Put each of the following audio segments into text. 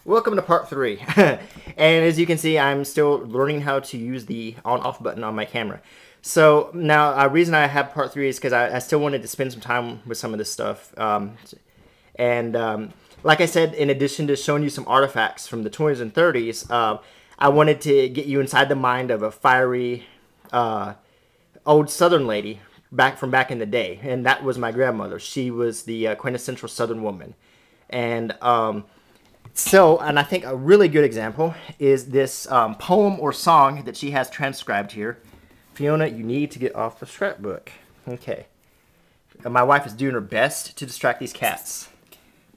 Welcome to part 3. And as you can see, I'm still learning how to use the on-off button on my camera. So now, the reason I have part 3 is because I still wanted to spend some time with some of this stuff. Like I said, in addition to showing you some artifacts from the 20s and 30s, I wanted to get you inside the mind of a fiery old Southern lady back in the day. And that was my grandmother. She was the quintessential Southern woman. And I think a really good example is this poem or song that she has transcribed here. Fiona, you need to get off the scrapbook. Okay. My wife is doing her best to distract these cats,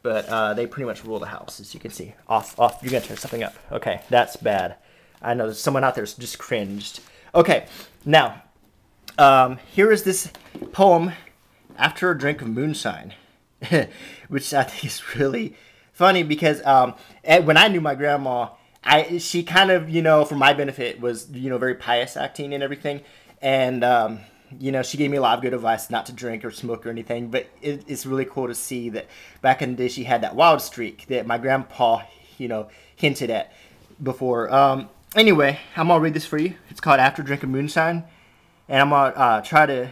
but they pretty much rule the house, as you can see. Off. You're going to turn something up. Okay, that's bad. I know there's someone out there who's just cringed. Okay, now, here is this poem, After a Drink of Moonshine, which I think is really funny because when I knew my grandma, she kind of, for my benefit, was, very pious acting and everything. And, she gave me a lot of good advice not to drink or smoke or anything. But it's really cool to see that back in the day she had that wild streak that my grandpa, hinted at before. Anyway, I'm going to read this for you. It's called After a Drink of Moonshine. And I'm going to try to,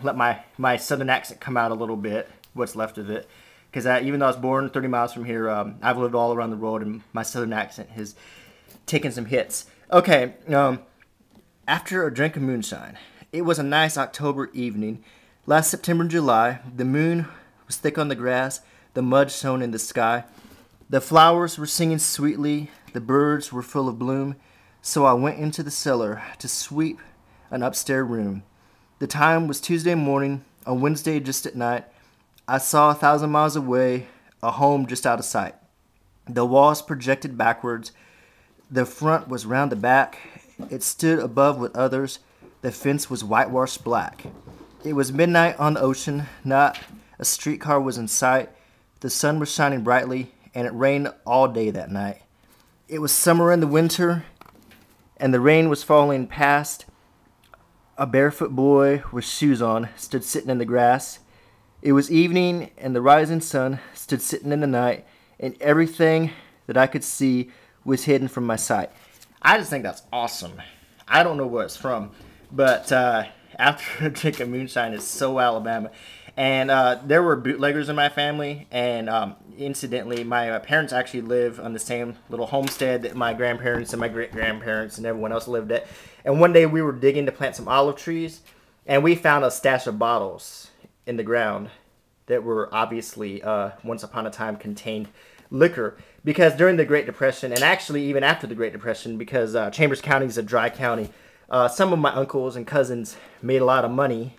let my southern accent come out a little bit, what's left of it. Because even though I was born 30 miles from here, I've lived all around the world, and my southern accent has taken some hits. Okay, after a drink of moonshine. It was a nice October evening. Last September and July, the moon was thick on the grass, the mud shone in the sky. The flowers were singing sweetly, the birds were full of bloom. So I went into the cellar to sweep an upstairs room. The time was Tuesday morning, a Wednesday just at night. I saw 1,000 miles away, a home just out of sight. The walls projected backwards. The front was round the back. It stood above with others. The fence was whitewashed black. It was midnight on the ocean. Not a streetcar was in sight. The sun was shining brightly, and it rained all day that night. It was summer in the winter, and the rain was falling past. A barefoot boy with shoes on stood sitting in the grass. It was evening, and the rising sun stood sitting in the night, and everything that I could see was hidden from my sight. I just think that's awesome. I don't know where it's from, but After a Drink of Moonshine is so Alabama. And there were bootleggers in my family, and incidentally, my parents actually live on the same little homestead that my grandparents and my great-grandparents and everyone else lived at. And one day we were digging to plant some olive trees, and we found a stash of bottles in the ground that were obviously once upon a time contained liquor, because during the Great Depression, and actually even after the Great Depression, because Chambers County is a dry county, some of my uncles and cousins made a lot of money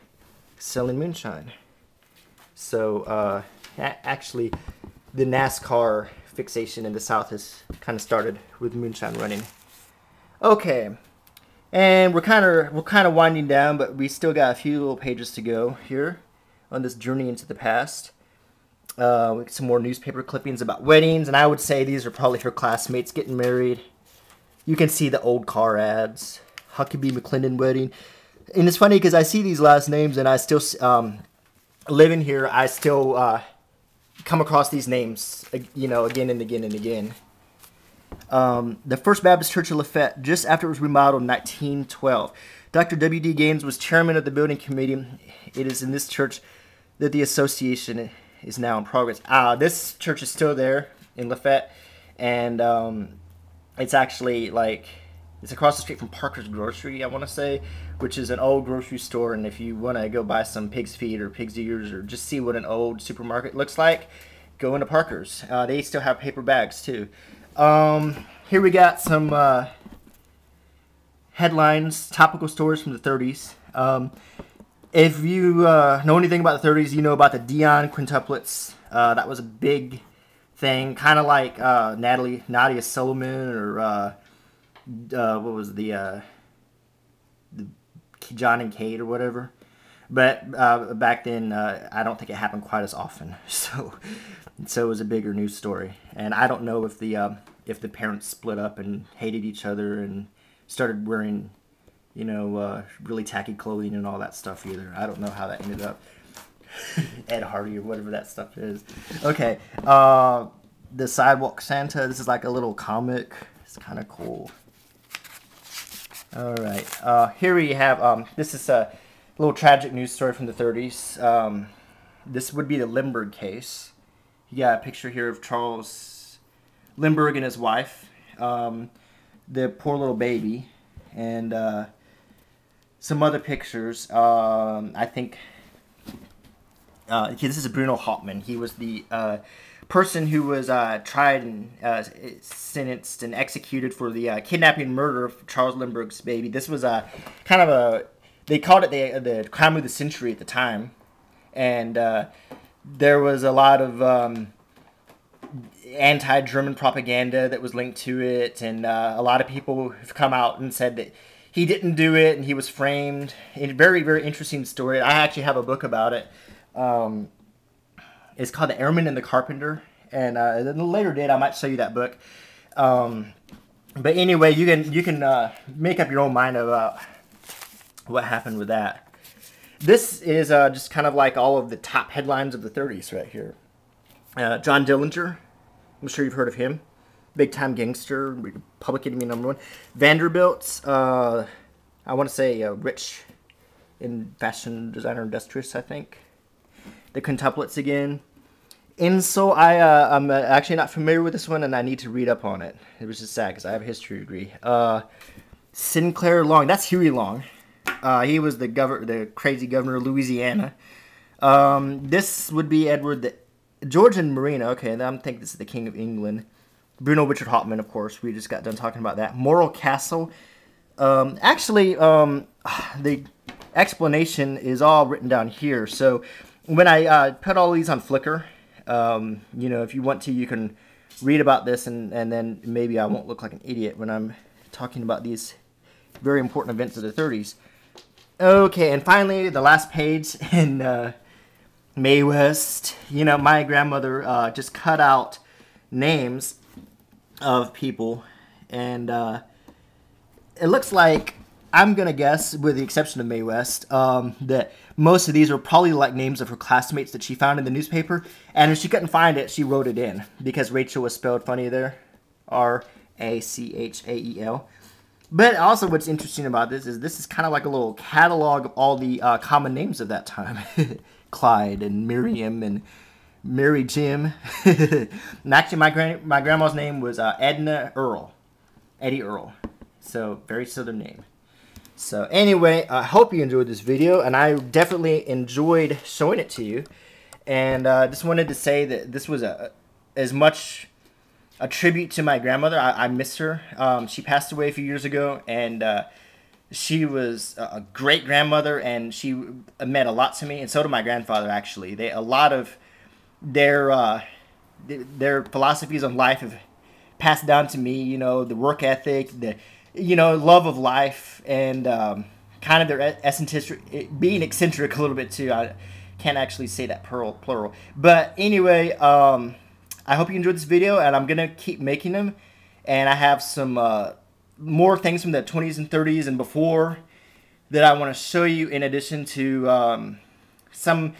selling moonshine. So actually the NASCAR fixation in the South has kind of started with moonshine running. Okay, and we're kind of winding down, but we still got a few little pages to go here on this journey into the past. Some more newspaper clippings about weddings, and I would say these are probably her classmates getting married. You can see the old car ads. Huckabee McClendon wedding. And it's funny because I see these last names, and I still, living here, I still come across these names, again and again and again. The First Baptist Church of Lafayette, just after it was remodeled in 1912. Dr. W.D. Gaines was chairman of the building committee. It is in this church that the association is now in progress. This church is still there in Lafayette, and it's actually it's across the street from Parker's Grocery, I want to say, which is an old grocery store. And if you want to go buy some pig's feet or pig's ears or just see what an old supermarket looks like, go into Parker's. They still have paper bags too. Here we got some headlines, topical stories from the 30s. If you know anything about the 30s, you know about the Dion quintuplets. That was a big thing, kind of like Nadia Solomon, or what was the John and Kate or whatever. But back then, I don't think it happened quite as often. So it was a bigger news story. And I don't know if the parents split up and hated each other and started wearing, really tacky clothing and all that stuff either. I don't know how that ended up. Ed Hardy or whatever that stuff is. Okay. the Sidewalk Santa. This is like a little comic. It's kind of cool. All right. Here we have, this is a little tragic news story from the 30s. This would be the Lindbergh case. You got a picture here of Charles Lindbergh and his wife, the poor little baby, and some other pictures. I think this is Bruno Hauptmann. He was the person who was tried and sentenced and executed for the kidnapping and murder of Charles Lindbergh's baby. This was kind of a, they called it the crime of the century at the time, and there was a lot of anti-German propaganda that was linked to it, and a lot of people have come out and said that he didn't do it and he was framed. A very, very interesting story. I actually have a book about it. It's called The Airman and the Carpenter, and at a later date I might show you that book. But anyway, you can make up your own mind about what happened with that. This is just kind of like all of the top headlines of the 30s right here. John Dillinger, I'm sure you've heard of him. Big time gangster, public enemy #1. Vanderbilt, I want to say rich in fashion designer industrious, I think. The quintuplets again. And so I'm actually not familiar with this one, and I need to read up on it. It was just sad because I have a history degree. Sinclair Long, that's Huey Long. He was the crazy governor of Louisiana. This would be Edward George and Marina. Okay, I think this is the King of England. Bruno Richard Hauptmann, of course. We just got done talking about that. Morrill Castle. Actually, the explanation is all written down here. So when I put all these on Flickr, you know, if you want to, you can read about this, and then maybe I won't look like an idiot when I'm talking about these very important events of the 30s. Okay, and finally, the last page in Mae West. You know, my grandmother just cut out names of people, and it looks like, I'm gonna guess, with the exception of Mae West, that most of these are probably like names of her classmates that she found in the newspaper, and if she couldn't find it, she wrote it in, because Rachel was spelled funny there, R-A-C-H-A-E-L. But also what's interesting about this is kind of like a little catalog of all the common names of that time. Clyde and Miriam and Mary Jim. And actually my grandma's name was Edna Earl. Eddie Earl. So very southern name. So anyway, I hope you enjoyed this video, and I definitely enjoyed showing it to you. And just wanted to say that this was as much a tribute to my grandmother. I miss her. She passed away a few years ago, and she was a great grandmother, and she meant a lot to me, and so did my grandfather. Actually, a lot of their philosophies on life have passed down to me. You know, the work ethic, the love of life, and kind of their being eccentric a little bit too. I can't actually say that plural, but anyway. I hope you enjoyed this video, and I'm going to keep making them. And I have some more things from the 20s and 30s and before that I want to show you, in addition to some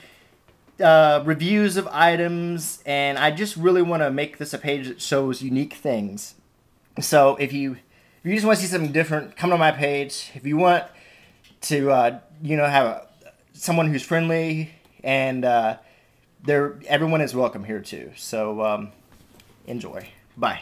reviews of items. And I just really want to make this a page that shows unique things. So if you just want to see something different, come to my page. If you want to have someone who's friendly, and everyone is welcome here too. So enjoy. Bye.